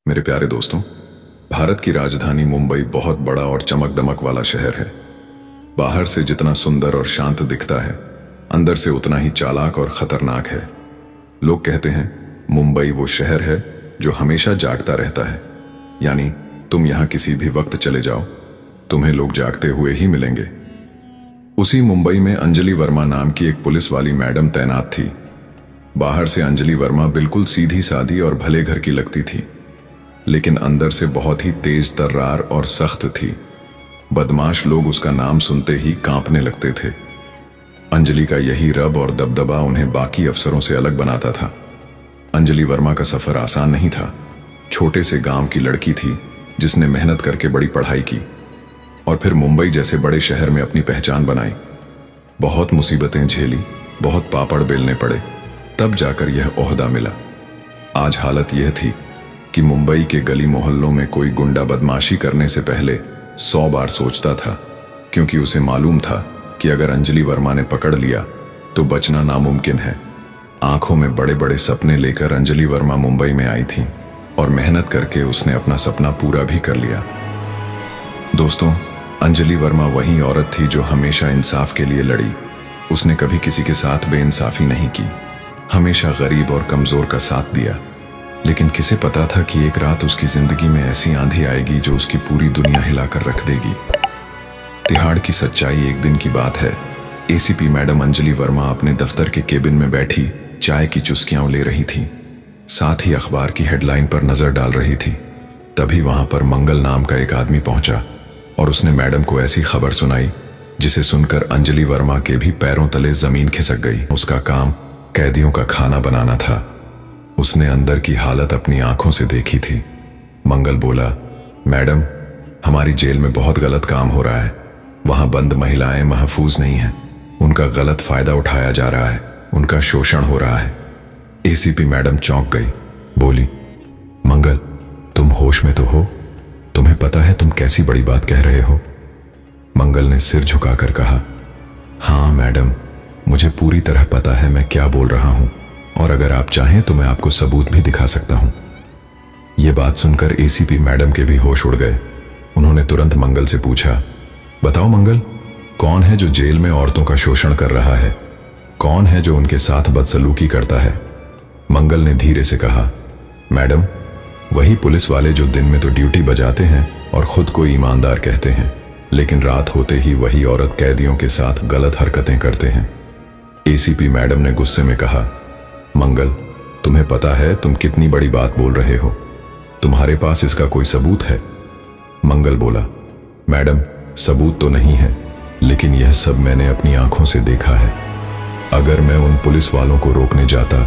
मेरे प्यारे दोस्तों, भारत की राजधानी मुंबई बहुत बड़ा और चमक दमक वाला शहर है। बाहर से जितना सुंदर और शांत दिखता है, अंदर से उतना ही चालाक और खतरनाक है। लोग कहते हैं मुंबई वो शहर है जो हमेशा जागता रहता है, यानी तुम यहां किसी भी वक्त चले जाओ, तुम्हें लोग जागते हुए ही मिलेंगे। उसी मुंबई में अंजलि वर्मा नाम की एक पुलिस वाली मैडम तैनात थी। बाहर से अंजलि वर्मा बिल्कुल सीधी सादी और भले घर की लगती थी, लेकिन अंदर से बहुत ही तेज तर्रार और सख्त थी। बदमाश लोग उसका नाम सुनते ही कांपने लगते थे। अंजलि का यही रब और दबदबा उन्हें बाकी अफसरों से अलग बनाता था। अंजलि वर्मा का सफर आसान नहीं था। छोटे से गांव की लड़की थी जिसने मेहनत करके बड़ी पढ़ाई की और फिर मुंबई जैसे बड़े शहर में अपनी पहचान बनाई। बहुत मुसीबतें झेली, बहुत पापड़ बेलने पड़े, तब जाकर यह ओहदा मिला। आज हालत यह थी कि मुंबई के गली मोहल्लों में कोई गुंडा बदमाशी करने से पहले 100 बार सोचता था, क्योंकि उसे मालूम था कि अगर अंजलि वर्मा ने पकड़ लिया तो बचना नामुमकिन है। आंखों में बड़े बड़े सपने लेकर अंजलि वर्मा मुंबई में आई थी और मेहनत करके उसने अपना सपना पूरा भी कर लिया। दोस्तों, अंजलि वर्मा वही औरत थी जो हमेशा इंसाफ के लिए लड़ी। उसने कभी किसी के साथ बेइंसाफी नहीं की, हमेशा गरीब और कमजोर का साथ दिया। लेकिन किसे पता था कि एक रात उसकी जिंदगी में ऐसी आंधी आएगी जो उसकी पूरी दुनिया हिलाकर रख देगी। तिहाड़ की सच्चाई एक दिन की बात है। एसीपी मैडम अंजलि वर्मा अपने दफ्तर के केबिन में बैठी चाय की चुस्कियां ले रही थी, साथ ही अखबार की हेडलाइन पर नजर डाल रही थी। तभी वहां पर मंगल नाम का एक आदमी पहुंचा और उसने मैडम को ऐसी खबर सुनाई जिसे सुनकर अंजलि वर्मा के भी पैरों तले जमीन खिसक गई। उसका काम कैदियों का खाना बनाना था। उसने अंदर की हालत अपनी आंखों से देखी थी। मंगल बोला, मैडम, हमारी जेल में बहुत गलत काम हो रहा है। वहां बंद महिलाएं महफूज नहीं हैं, उनका गलत फायदा उठाया जा रहा है, उनका शोषण हो रहा है। एसीपी मैडम चौंक गई, बोली, मंगल, तुम होश में तो हो? तुम्हें पता है तुम कैसी बड़ी बात कह रहे हो? मंगल ने सिर झुकाकर कहा, हाँ मैडम, मुझे पूरी तरह पता है मैं क्या बोल रहा हूं, और अगर आप चाहें तो मैं आपको सबूत भी दिखा सकता हूं। यह बात सुनकर एसीपी मैडम के भी होश उड़ गए। उन्होंने तुरंत मंगल से पूछा, बताओ मंगल, कौन है जो जेल में औरतों का शोषण कर रहा है? कौन है जो उनके साथ बदसलूकी करता है? मंगल ने धीरे से कहा, मैडम, वही पुलिस वाले जो दिन में तो ड्यूटी बजाते हैं और खुद को ईमानदार कहते हैं, लेकिन रात होते ही वही औरत कैदियों के साथ गलत हरकतें करते हैं। एसीपी मैडम ने गुस्से में कहा, मंगल, तुम्हें पता है तुम कितनी बड़ी बात बोल रहे हो? तुम्हारे पास इसका कोई सबूत है? मंगल बोला, मैडम, सबूत तो नहीं है, लेकिन यह सब मैंने अपनी आंखों से देखा है। अगर मैं उन पुलिस वालों को रोकने जाता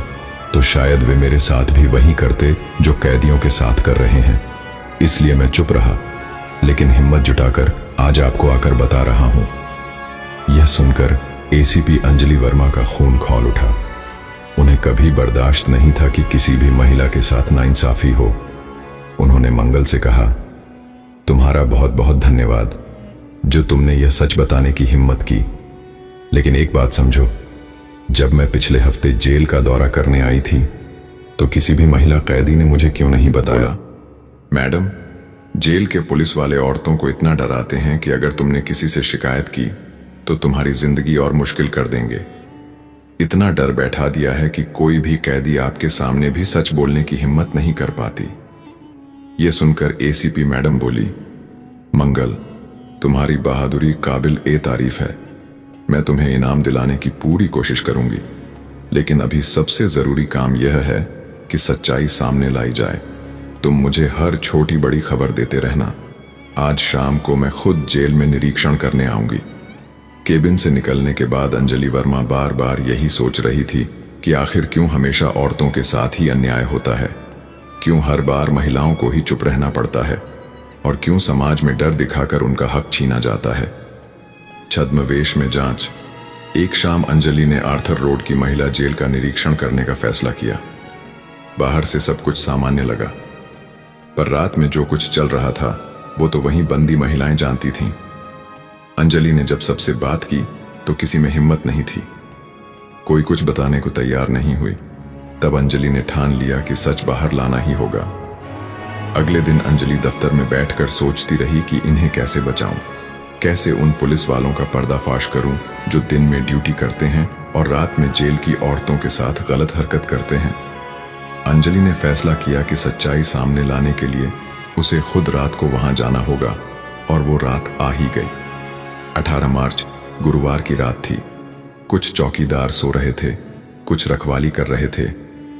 तो शायद वे मेरे साथ भी वही करते जो कैदियों के साथ कर रहे हैं। इसलिए मैं चुप रहा, लेकिन हिम्मत जुटाकर आज आपको आकर बता रहा हूं। यह सुनकर एसीपी अंजलि वर्मा का खून खौल उठा। उन्हें कभी बर्दाश्त नहीं था कि किसी भी महिला के साथ नाइंसाफी हो। उन्होंने मंगल से कहा, तुम्हारा बहुत बहुत धन्यवाद जो तुमने यह सच बताने की हिम्मत की। लेकिन एक बात समझो, जब मैं पिछले हफ्ते जेल का दौरा करने आई थी तो किसी भी महिला कैदी ने मुझे क्यों नहीं बताया? मैडम, जेल के पुलिस वाले औरतों को इतना डराते हैं कि अगर तुमने किसी से शिकायत की तो तुम्हारी जिंदगी और मुश्किल कर देंगे। इतना डर बैठा दिया है कि कोई भी कैदी आपके सामने भी सच बोलने की हिम्मत नहीं कर पाती। यह सुनकर एसीपी मैडम बोली, मंगल, तुम्हारी बहादुरी काबिल ए तारीफ है। मैं तुम्हें इनाम दिलाने की पूरी कोशिश करूंगी, लेकिन अभी सबसे जरूरी काम यह है कि सच्चाई सामने लाई जाए। तुम मुझे हर छोटी बड़ी खबर देते रहना। आज शाम को मैं खुद जेल में निरीक्षण करने आऊंगी। केबिन से निकलने के बाद अंजलि वर्मा बार बार यही सोच रही थी कि आखिर क्यों हमेशा औरतों के साथ ही अन्याय होता है, क्यों हर बार महिलाओं को ही चुप रहना पड़ता है, और क्यों समाज में डर दिखाकर उनका हक छीना जाता है। छद्मवेश में जांच। एक शाम अंजलि ने आर्थर रोड की महिला जेल का निरीक्षण करने का फैसला किया। बाहर से सब कुछ सामान्य लगा, पर रात में जो कुछ चल रहा था वो तो वहीं बंदी महिलाएं जानती थीं। अंजलि ने जब सबसे बात की तो किसी में हिम्मत नहीं थी, कोई कुछ बताने को तैयार नहीं हुई। तब अंजलि ने ठान लिया कि सच बाहर लाना ही होगा। अगले दिन अंजलि दफ्तर में बैठकर सोचती रही कि इन्हें कैसे बचाऊं, कैसे उन पुलिस वालों का पर्दाफाश करूं जो दिन में ड्यूटी करते हैं और रात में जेल की औरतों के साथ गलत हरकत करते हैं। अंजलि ने फैसला किया कि सच्चाई सामने लाने के लिए उसे खुद रात को वहां जाना होगा, और वो रात आ ही गई। 18 मार्च गुरुवार की रात थी। कुछ चौकीदार सो रहे थे, कुछ रखवाली कर रहे थे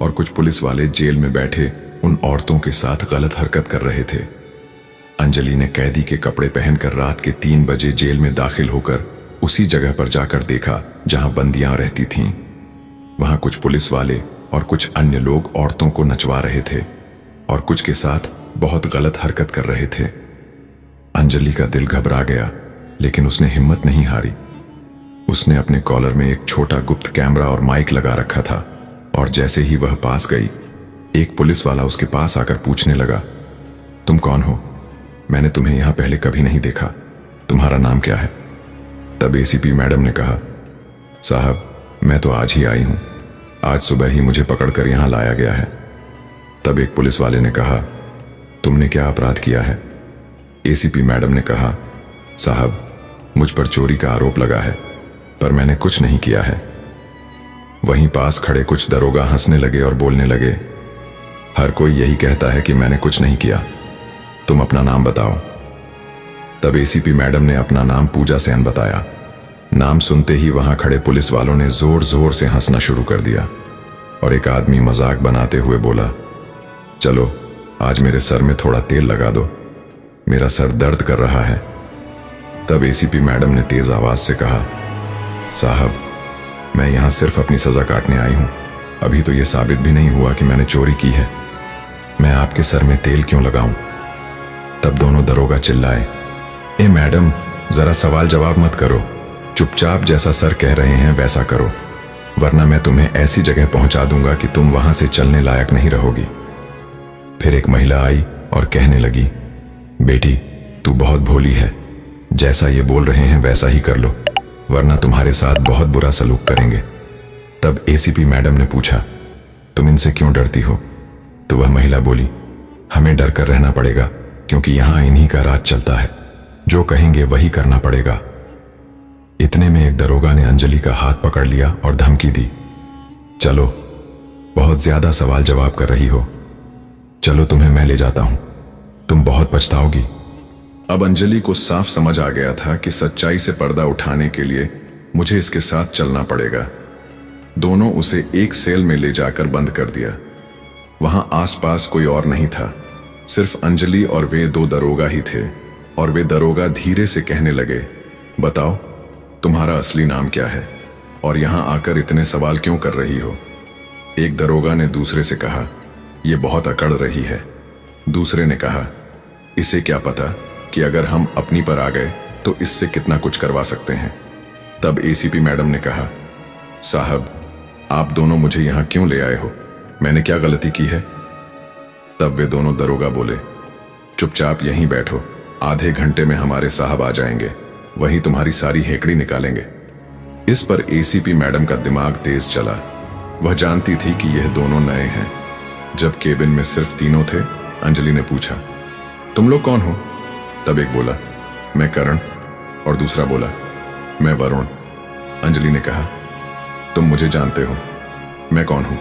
और कुछ पुलिस वाले जेल में बैठे उन औरतों के साथ गलत हरकत कर रहे थे। अंजलि ने कैदी के कपड़े पहनकर रात के 3 बजे जेल में दाखिल होकर उसी जगह पर जाकर देखा जहां बंदियां रहती थीं। वहां कुछ पुलिस वाले और कुछ अन्य लोग औरतों को नचवा रहे थे और कुछ के साथ बहुत गलत हरकत कर रहे थे। अंजलि का दिल घबरा गया, लेकिन उसने हिम्मत नहीं हारी। उसने अपने कॉलर में एक छोटा गुप्त कैमरा और माइक लगा रखा था, और जैसे ही वह पास गई, एक पुलिस वाला उसके पास आकर पूछने लगा, तुम कौन हो? मैंने तुम्हें यहां पहले कभी नहीं देखा। तुम्हारा नाम क्या है? तब एसीपी मैडम ने कहा, साहब, मैं तो आज ही आई हूं। आज सुबह ही मुझे पकड़कर यहां लाया गया है। तब एक पुलिस वाले ने कहा, तुमने क्या अपराध किया है? एसीपी मैडम ने कहा, साहब, मुझ पर चोरी का आरोप लगा है, पर मैंने कुछ नहीं किया है। वहीं पास खड़े कुछ दरोगा हंसने लगे और बोलने लगे, हर कोई यही कहता है कि मैंने कुछ नहीं किया। तुम अपना नाम बताओ। तब एसीपी मैडम ने अपना नाम पूजा सेन बताया। नाम सुनते ही वहां खड़े पुलिस वालों ने जोर जोर से हंसना शुरू कर दिया, और एक आदमी मजाक बनाते हुए बोला, चलो आज मेरे सर में थोड़ा तेल लगा दो, मेरा सर दर्द कर रहा है। तब एसीपी मैडम ने तेज आवाज से कहा, साहब, मैं यहां सिर्फ अपनी सजा काटने आई हूं। अभी तो यह साबित भी नहीं हुआ कि मैंने चोरी की है। मैं आपके सर में तेल क्यों लगाऊं? तब दोनों दरोगा चिल्लाए, ए मैडम, जरा सवाल जवाब मत करो, चुपचाप जैसा सर कह रहे हैं वैसा करो, वरना मैं तुम्हें ऐसी जगह पहुंचा दूंगा कि तुम वहां से चलने लायक नहीं रहोगी। फिर एक महिला आई और कहने लगी, बेटी, तू बहुत भोली है, जैसा ये बोल रहे हैं वैसा ही कर लो, वरना तुम्हारे साथ बहुत बुरा सलूक करेंगे। तब एसीपी मैडम ने पूछा, तुम इनसे क्यों डरती हो? तो वह महिला बोली, हमें डर कर रहना पड़ेगा, क्योंकि यहां इन्हीं का राज चलता है, जो कहेंगे वही करना पड़ेगा। इतने में एक दरोगा ने अंजलि का हाथ पकड़ लिया और धमकी दी, चलो, बहुत ज्यादा सवाल जवाब कर रही हो, चलो तुम्हें मैं ले जाता हूं, तुम बहुत पछताओगी। अब अंजलि को साफ समझ आ गया था कि सच्चाई से पर्दा उठाने के लिए मुझे इसके साथ चलना पड़ेगा। दोनों उसे एक सेल में ले जाकर बंद कर दिया। वहां आसपास कोई और नहीं था, सिर्फ अंजलि और वे 2 दरोगा ही थे, और वे दरोगा धीरे से कहने लगे, बताओ, तुम्हारा असली नाम क्या है और यहां आकर इतने सवाल क्यों कर रही हो? एक दरोगा ने दूसरे से कहा, यह बहुत अकड़ रही है। दूसरे ने कहा, इसे क्या पता कि अगर हम अपनी पर आ गए तो इससे कितना कुछ करवा सकते हैं। तब एसीपी मैडम ने कहा, साहब, आप दोनों मुझे यहां क्यों ले आए हो? मैंने क्या गलती की है? तब वे दोनों दरोगा बोले, चुपचाप यहीं बैठो, आधे घंटे में हमारे साहब आ जाएंगे, वहीं तुम्हारी सारी हेकड़ी निकालेंगे। इस पर एसीपी मैडम का दिमाग तेज चला। वह जानती थी कि यह दोनों नए हैं। जब केबिन में सिर्फ तीनों थे, अंजलि ने पूछा, तुम लोग कौन हो? तब एक बोला, मैं करण, और दूसरा बोला, मैं वरुण। अंजलि ने कहा, तुम मुझे जानते हो, मैं कौन हूं?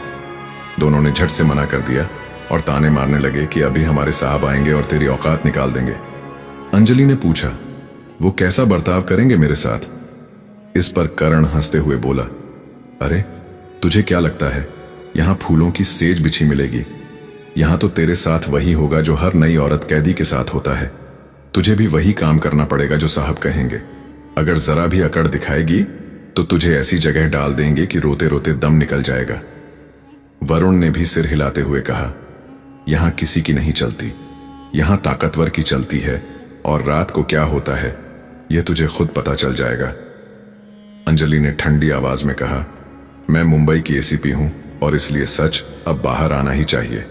दोनों ने झट से मना कर दिया और ताने मारने लगे कि अभी हमारे साहब आएंगे और तेरी औकात निकाल देंगे। अंजलि ने पूछा, वो कैसा बर्ताव करेंगे मेरे साथ? इस पर करण हंसते हुए बोला, अरे, तुझे क्या लगता है यहां फूलों की सेज बिछी मिलेगी? यहां तो तेरे साथ वही होगा जो हर नई औरत कैदी के साथ होता है। तुझे भी वही काम करना पड़ेगा जो साहब कहेंगे। अगर जरा भी अकड़ दिखाएगी तो तुझे ऐसी जगह डाल देंगे कि रोते रोते दम निकल जाएगा। वरुण ने भी सिर हिलाते हुए कहा, यहां किसी की नहीं चलती, यहां ताकतवर की चलती है, और रात को क्या होता है यह तुझे खुद पता चल जाएगा। अंजलि ने ठंडी आवाज में कहा, मैं मुंबई की एसीपी हूं और इसलिए सच अब बाहर आना ही चाहिए।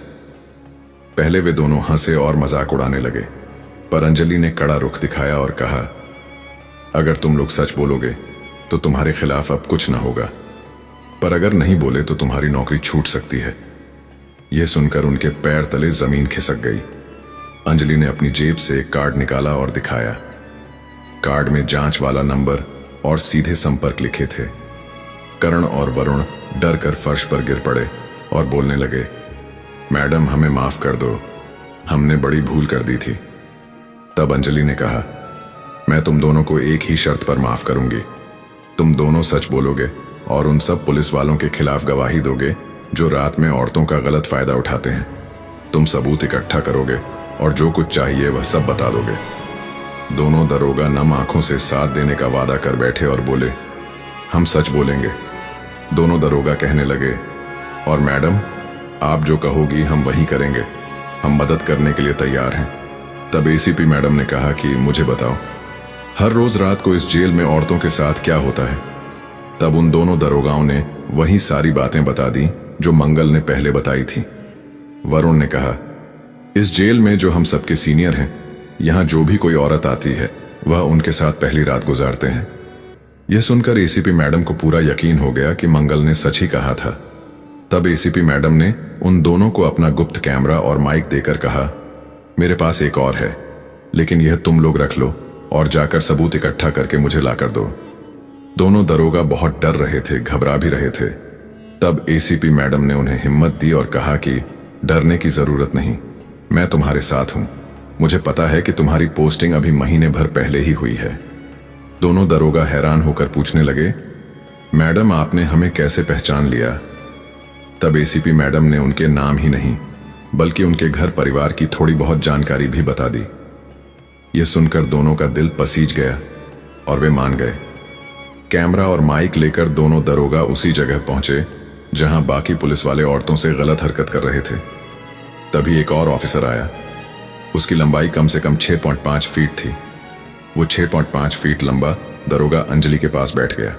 पहले वे दोनों हंसे और मजाक उड़ाने लगे, पर अंजलि ने कड़ा रुख दिखाया और कहा, अगर तुम लोग सच बोलोगे तो तुम्हारे खिलाफ अब कुछ ना होगा, पर अगर नहीं बोले तो तुम्हारी नौकरी छूट सकती है। यह सुनकर उनके पैर तले जमीन खिसक गई। अंजलि ने अपनी जेब से एक कार्ड निकाला और दिखाया। कार्ड में जांच वाला नंबर और सीधे संपर्क लिखे थे। करण और वरुण डर कर फर्श पर गिर पड़े और बोलने लगे, मैडम हमें माफ कर दो, हमने बड़ी भूल कर दी थी। तब अंजलि ने कहा, मैं तुम दोनों को एक ही शर्त पर माफ करूंगी। तुम दोनों सच बोलोगे और उन सब पुलिस वालों के खिलाफ गवाही दोगे जो रात में औरतों का गलत फायदा उठाते हैं। तुम सबूत इकट्ठा करोगे और जो कुछ चाहिए वह सब बता दोगे। दोनों दरोगा नम आंखों से साथ देने का वादा कर बैठे और बोले, हम सच बोलेंगे। दोनों दरोगा कहने लगे, और मैडम आप जो कहोगी हम वही करेंगे, हम मदद करने के लिए तैयार हैं। तब एसीपी मैडम ने कहा कि मुझे बताओ, हर रोज रात को इस जेल में औरतों के साथ क्या होता है? तब उन दोनों दरोगाओं ने वही सारी बातें बता दी जो मंगल ने पहले बताई थी। वरुण ने कहा, इस जेल में जो हम सबके सीनियर हैं, यहां जो भी कोई औरत आती है वह उनके साथ पहली रात गुजारते हैं। यह सुनकर एसीपी मैडम को पूरा यकीन हो गया कि मंगल ने सच ही कहा था। तब एसीपी मैडम ने उन दोनों को अपना गुप्त कैमरा और माइक देकर कहा, मेरे पास एक और है, लेकिन यह तुम लोग रख लो और जाकर सबूत इकट्ठा करके मुझे लाकर दो। दोनों दरोगा बहुत डर रहे थे, घबरा भी रहे थे। तब एसीपी मैडम ने उन्हें हिम्मत दी और कहा कि डरने की जरूरत नहीं, मैं तुम्हारे साथ हूं। मुझे पता है कि तुम्हारी पोस्टिंग अभी महीने भर पहले ही हुई है। दोनों दरोगा हैरान होकर पूछने लगे, मैडम आपने हमें कैसे पहचान लिया? तब एसीपी मैडम ने उनके नाम ही नहीं बल्कि उनके घर परिवार की थोड़ी बहुत जानकारी भी बता दी। यह सुनकर दोनों का दिल पसीज गया और वे मान गए। कैमरा और माइक लेकर दोनों दरोगा उसी जगह पहुंचे जहां बाकी पुलिस वाले औरतों से गलत हरकत कर रहे थे। तभी एक और ऑफिसर आया। उसकी लंबाई कम से कम 6.5 फीट थी। वो 6.5 फीट लंबा दरोगा अंजलि के पास बैठ गया।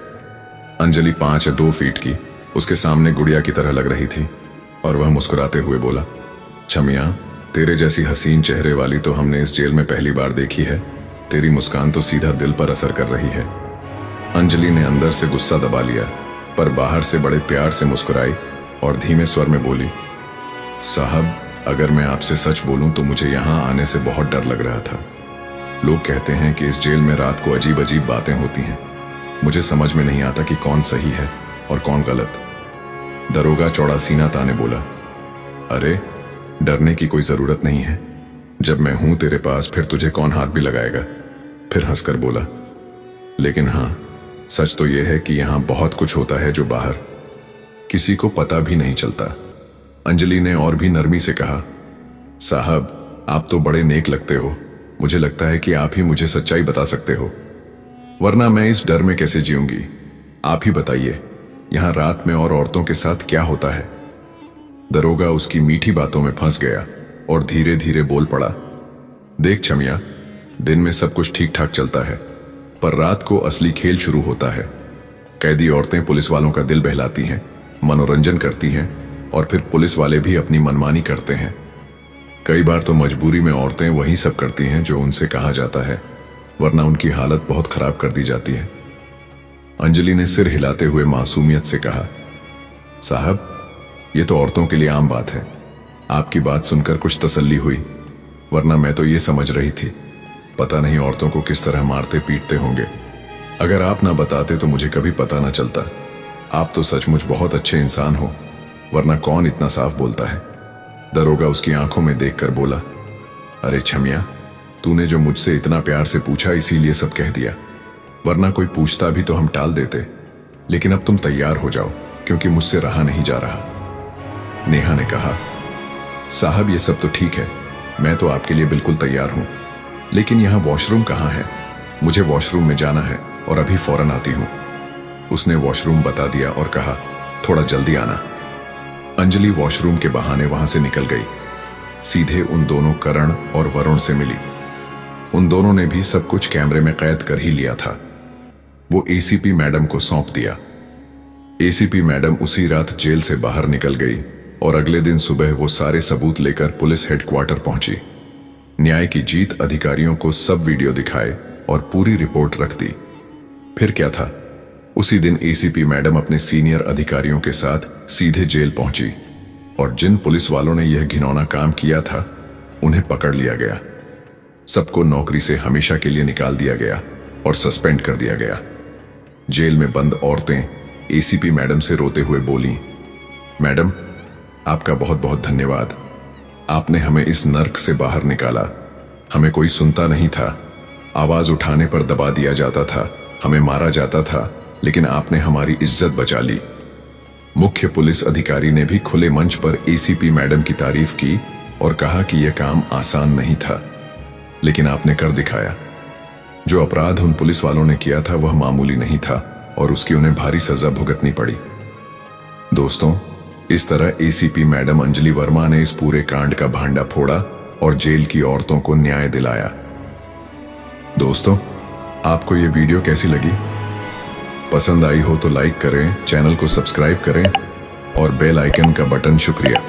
अंजलि 5 या 2 फीट की उसके सामने गुड़िया की तरह लग रही थी और वह मुस्कुराते हुए बोला, छमिया, तेरे जैसी हसीन चेहरे वाली तो हमने इस जेल में पहली बार देखी है। तेरी मुस्कान तो सीधा दिल पर असर कर रही है। अंजलि ने अंदर से गुस्सा दबा लिया, पर बाहर से बड़े प्यार से मुस्कुराई और धीमे स्वर में बोली, साहब, अगर मैं आपसे सच बोलूं तो मुझे यहां आने से बहुत डर लग रहा था। लोग कहते हैं कि इस जेल में रात को अजीब अजीब बातें होती हैं। मुझे समझ में नहीं आता कि कौन सही है और कौन गलत। दरोगा चौड़ा सीना ताने बोला, अरे डरने की कोई जरूरत नहीं है। जब मैं हूं तेरे पास फिर तुझे कौन हाथ भी लगाएगा। फिर हंसकर बोला, लेकिन हां, सच तो यह है कि यहां बहुत कुछ होता है जो बाहर किसी को पता भी नहीं चलता। अंजलि ने और भी नरमी से कहा, साहब आप तो बड़े नेक लगते हो। मुझे लगता है कि आप ही मुझे सच्चाई बता सकते हो, वरना मैं इस डर में कैसे जीऊंगी। आप ही बताइए, यहां रात में और औरतों के साथ क्या होता है? दरोगा उसकी मीठी बातों में फंस गया और धीरे धीरे बोल पड़ा, देख छमिया, दिन में सब कुछ ठीक ठाक चलता है, पर रात को असली खेल शुरू होता है। कैदी औरतें पुलिस वालों का दिल बहलाती हैं, मनोरंजन करती हैं और फिर पुलिस वाले भी अपनी मनमानी करते हैं। कई बार तो मजबूरी में औरतें वही सब करती हैं जो उनसे कहा जाता है, वरना उनकी हालत बहुत खराब कर दी जाती है। अंजलि ने सिर हिलाते हुए मासूमियत से कहा, साहब ये तो औरतों के लिए आम बात है। आपकी बात सुनकर कुछ तसल्ली हुई, वरना मैं तो ये समझ रही थी पता नहीं औरतों को किस तरह मारते पीटते होंगे। अगर आप ना बताते तो मुझे कभी पता ना चलता। आप तो सचमुच बहुत अच्छे इंसान हो, वरना कौन इतना साफ बोलता है। दरोगा उसकी आंखों में देखकर बोला, अरे छमिया, तूने जो मुझसे इतना प्यार से पूछा इसीलिए सब कह दिया, वरना कोई पूछता भी तो हम टाल देते। लेकिन अब तुम तैयार हो जाओ क्योंकि मुझसे रहा नहीं जा रहा। नेहा ने कहा, साहब ये सब तो ठीक है, मैं तो आपके लिए बिल्कुल तैयार हूं, लेकिन यहां वॉशरूम कहां है? मुझे वॉशरूम में जाना है और अभी फौरन आती हूं। उसने वॉशरूम बता दिया और कहा, थोड़ा जल्दी आना। अंजलि वॉशरूम के बहाने वहां से निकल गई। सीधे उन दोनों करण और वरुण से मिली। उन दोनों ने भी सब कुछ कैमरे में कैद कर ही लिया था। वो एसीपी मैडम को सौंप दिया। एसीपी मैडम उसी रात जेल से बाहर निकल गई और अगले दिन सुबह वो सारे सबूत लेकर पुलिस हेडक्वार्टर पहुंची। न्याय की जीत अधिकारियों को सब वीडियो दिखाए और पूरी रिपोर्ट रख दी। फिर क्या था, उसी दिन एसीपी मैडम अपने सीनियर अधिकारियों के साथ सीधे जेल पहुंची और जिन पुलिस वालों ने यह घिनौना काम किया था उन्हें पकड़ लिया गया। सबको नौकरी से हमेशा के लिए निकाल दिया गया और सस्पेंड कर दिया गया। जेल में बंद औरतें एसीपी मैडम से रोते हुए बोली, मैडम, आपका बहुत बहुत धन्यवाद। आपने हमें इस नर्क से बाहर निकाला। हमें कोई सुनता नहीं था। आवाज उठाने पर दबा दिया जाता था, हमें मारा जाता था, लेकिन आपने हमारी इज्जत बचा ली। मुख्य पुलिस अधिकारी ने भी खुले मंच पर एसीपी मैडम की तारीफ की और कहा कि यह काम आसान नहीं था, लेकिन आपने कर दिखाया। जो अपराध उन पुलिस वालों ने किया था वह मामूली नहीं था और उसकी उन्हें भारी सजा भुगतनी पड़ी। दोस्तों, इस तरह एसीपी मैडम अंजलि वर्मा ने इस पूरे कांड का भांडा फोड़ा और जेल की औरतों को न्याय दिलाया। दोस्तों, आपको ये वीडियो कैसी लगी? पसंद आई हो तो लाइक करें, चैनल को सब्सक्राइब करें और बेल आइकन का बटन। शुक्रिया।